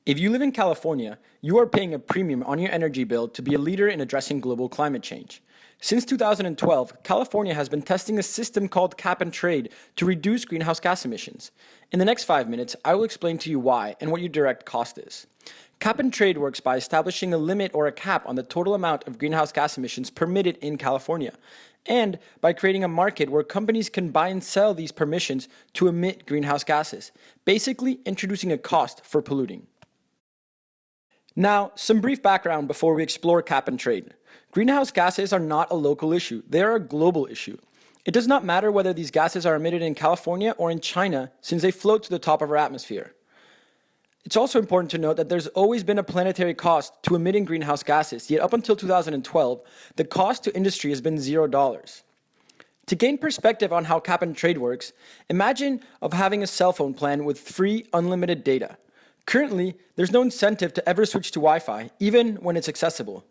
If you live in California, you are paying a premium on your energy bill to be a leader in addressing global climate change. Since 2012, California has been testing a system called cap and trade to reduce greenhouse gas emissions. In the next 5 minutes, I will explain to you why and what your direct cost is. Cap and trade works by establishing a limit or a cap on the total amount of greenhouse gas emissions permitted in California, and by creating a market where companies can buy and sell these permissions to emit greenhouse gases, basically introducing a cost for polluting. Now, some brief background before we explore cap and trade. Greenhouse gases are not a local issue, they are a global issue. It does not matter whether these gases are emitted in California or in China, since they float to the top of our atmosphere. It's also important to note that there's always been a planetary cost to emitting greenhouse gases, yet up until 2012, the cost to industry has been $0. To gain perspective on how cap and trade works, imagine of having a cell phone plan with free, unlimited data. Currently, there's no incentive to ever switch to Wi-Fi, even when it's accessible.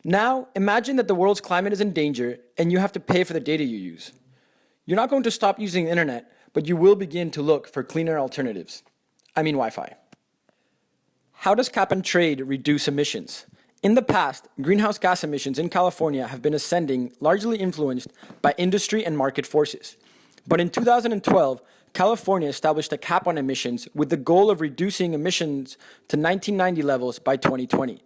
Now, imagine that the world's climate is in danger and you have to pay for the data you use. You're not going to stop using the internet, but you will begin to look for cleaner alternatives. I mean Wi-Fi. How does cap and trade reduce emissions? In the past, greenhouse gas emissions in California have been ascending, largely influenced by industry and market forces. But in 2012, California established a cap on emissions with the goal of reducing emissions to 1990 levels by 2020.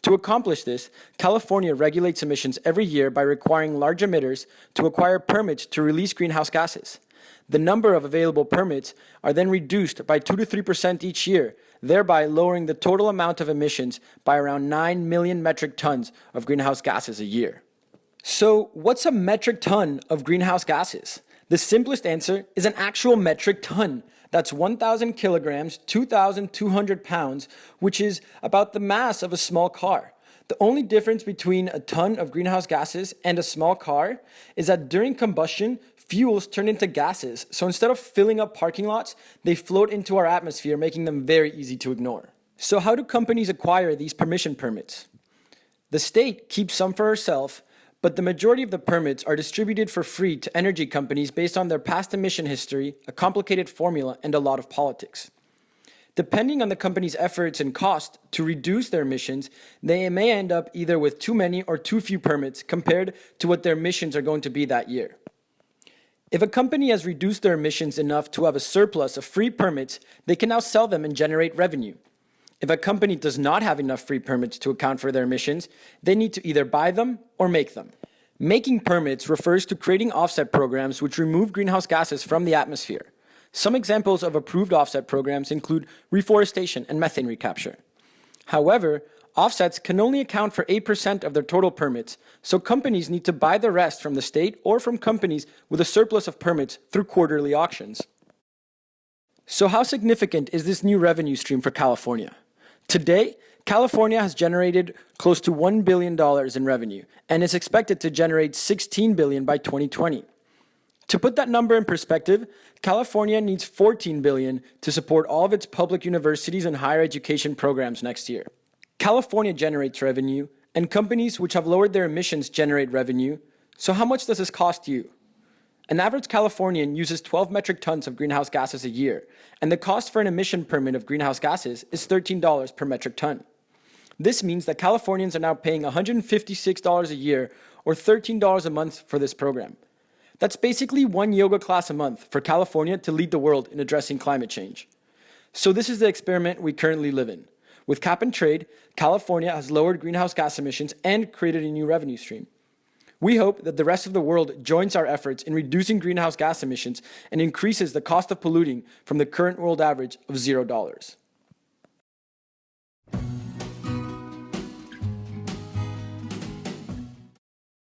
To accomplish this, California regulates emissions every year by requiring large emitters to acquire permits to release greenhouse gases. The number of available permits are then reduced by 2 to 3% each year, thereby lowering the total amount of emissions by around 9 million metric tons of greenhouse gases a year. So, what's a metric ton of greenhouse gases? The simplest answer is an actual metric ton. That's 1,000 kilograms, 2,200 pounds, which is about the mass of a small car. The only difference between a ton of greenhouse gases and a small car is that during combustion, fuels turn into gases. So instead of filling up parking lots, they float into our atmosphere, making them very easy to ignore. So how do companies acquire these permission permits? The state keeps some for herself, but the majority of the permits are distributed for free to energy companies based on their past emission history, a complicated formula, and a lot of politics. Depending on the company's efforts and cost to reduce their emissions, they may end up either with too many or too few permits compared to what their emissions are going to be that year. If a company has reduced their emissions enough to have a surplus of free permits, they can now sell them and generate revenue. If a company does not have enough free permits to account for their emissions, they need to either buy them or make them. Making permits refers to creating offset programs which remove greenhouse gases from the atmosphere. Some examples of approved offset programs include reforestation and methane recapture. However, offsets can only account for 8% of their total permits, so companies need to buy the rest from the state or from companies with a surplus of permits through quarterly auctions. So how significant is this new revenue stream for California? Today, California has generated close to $1 billion in revenue and is expected to generate $16 billion by 2020. To put that number in perspective, California needs $14 billion to support all of its public universities and higher education programs next year. California generates revenue, and companies which have lowered their emissions generate revenue. So how much does this cost you? An average Californian uses 12 metric tons of greenhouse gases a year, and the cost for an emission permit of greenhouse gases is $13 per metric ton. This means that Californians are now paying $156 a year or $13 a month for this program. That's basically one yoga class a month for California to lead the world in addressing climate change. So this is the experiment we currently live in. With cap and trade, California has lowered greenhouse gas emissions and created a new revenue stream. We hope that the rest of the world joins our efforts in reducing greenhouse gas emissions and increases the cost of polluting from the current world average of $0.